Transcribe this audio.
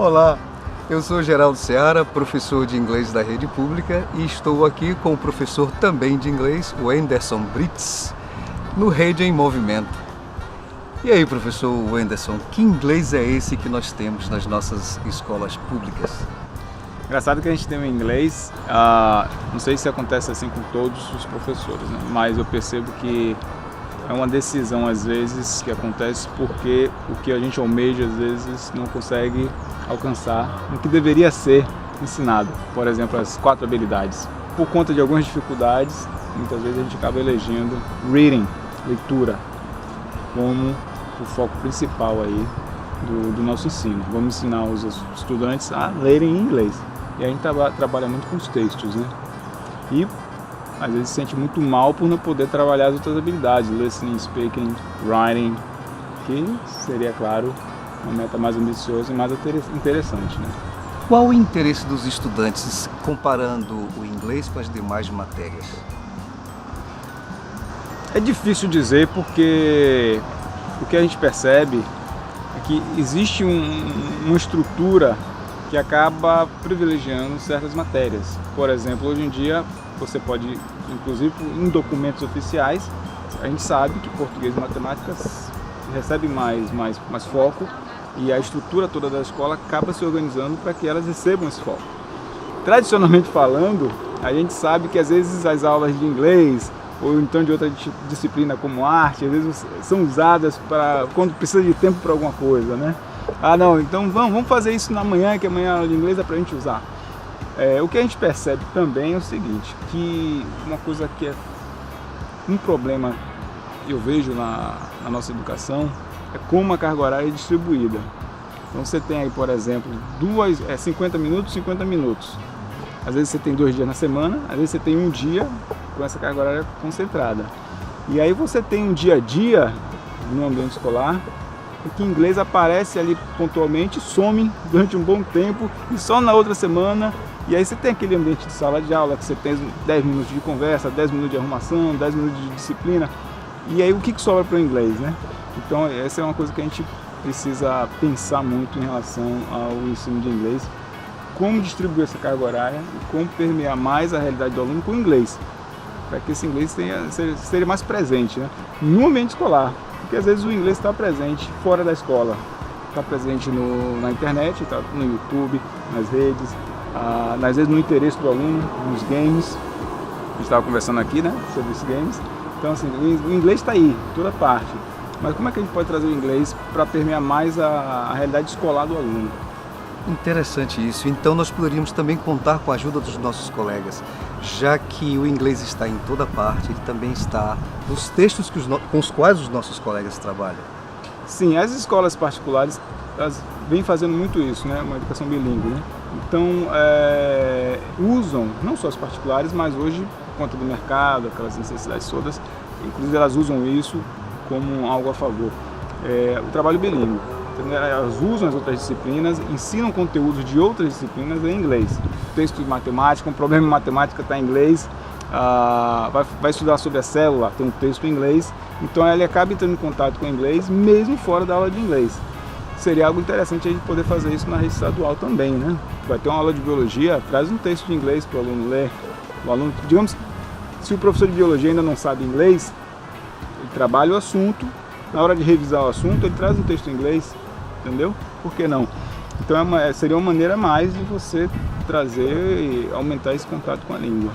Olá, eu sou Geraldo Seara, professor de inglês da rede pública e estou aqui com o professor também de inglês, o Wenderson Brits, no Rede em Movimento. E aí, professor Wenderson, que inglês é esse que nós temos nas nossas escolas públicas? Engraçado que a gente tem um inglês, não sei se acontece assim com todos os professores, né? Mas eu percebo que é uma decisão às vezes que acontece porque o que a gente almeja às vezes não consegue alcançar o que deveria ser ensinado. Por exemplo, as 4 habilidades. Por conta de algumas dificuldades, muitas vezes a gente acaba elegendo reading, leitura, como o foco principal aí do nosso ensino. Vamos ensinar os estudantes a lerem em inglês. E a gente trabalha muito com os textos, né? E às vezes se sente muito mal por não poder trabalhar as outras habilidades, listening, speaking, writing, que seria, claro, uma meta mais ambiciosa e mais interessante, né? Qual o interesse dos estudantes comparando o inglês com as demais matérias? É difícil dizer porque o que a gente percebe é que existe uma estrutura que acaba privilegiando certas matérias. Por exemplo, hoje em dia você pode, inclusive em documentos oficiais, a gente sabe que português e matemática recebe mais foco e a estrutura toda da escola acaba se organizando para que elas recebam esse foco. Tradicionalmente falando, a gente sabe que às vezes as aulas de inglês ou então de outra disciplina como arte, às vezes são usadas para quando precisa de tempo para alguma coisa, né? Não, então vamos fazer isso na manhã, que amanhã a aula de inglês é para a gente usar. O que a gente percebe também é o seguinte, que uma coisa que é um problema, eu vejo na nossa educação, é como a carga horária é distribuída. Então você tem aí, por exemplo, 50 minutos, 50 minutos. Às vezes você tem 2 dias na semana, às vezes você tem um dia com essa carga horária concentrada. E aí você tem um dia a dia no ambiente escolar, em que inglês aparece ali pontualmente, some durante um bom tempo e só na outra semana. E aí você tem aquele ambiente de sala de aula, que você tem 10 minutos de conversa, 10 minutos de arrumação, 10 minutos de disciplina. E aí o que sobra para o inglês, né? Então essa é uma coisa que a gente precisa pensar muito em relação ao ensino de inglês. Como distribuir essa carga horária e como permear mais a realidade do aluno com o inglês. Para que esse inglês seja mais presente, né? No ambiente escolar. Porque às vezes o inglês está presente fora da escola. Está presente na internet, está no YouTube, nas redes, às vezes no interesse do aluno, nos games. A gente estava conversando aqui, né, sobre os games. Então assim, o inglês está aí, toda parte. Mas como é que a gente pode trazer o inglês para permear mais a realidade escolar do aluno? Interessante isso. Então nós poderíamos também contar com a ajuda dos nossos colegas, já que o inglês está em toda parte, ele também está nos textos com os quais os nossos colegas trabalham. Sim, as escolas particulares elas vêm fazendo muito isso, né? Uma educação bilíngue, né? Então usam, não só as particulares, mas hoje, por conta do mercado, aquelas necessidades todas, inclusive elas usam isso como algo a favor. O trabalho bilíngue. Elas usam as outras disciplinas, ensinam conteúdos de outras disciplinas em inglês. Texto de matemática, um problema em matemática está em inglês, vai estudar sobre a célula, tem um texto em inglês, então ele acaba entrando em contato com o inglês, mesmo fora da aula de inglês. Seria algo interessante a gente poder fazer isso na rede estadual também, né? Vai ter uma aula de biologia, traz um texto de inglês para o aluno ler. O aluno, digamos, se o professor de biologia ainda não sabe inglês, ele trabalha o assunto, na hora de revisar o assunto, ele traz um texto em inglês. Entendeu? Por que não? Então seria uma maneira a mais de você trazer e aumentar esse contato com a língua.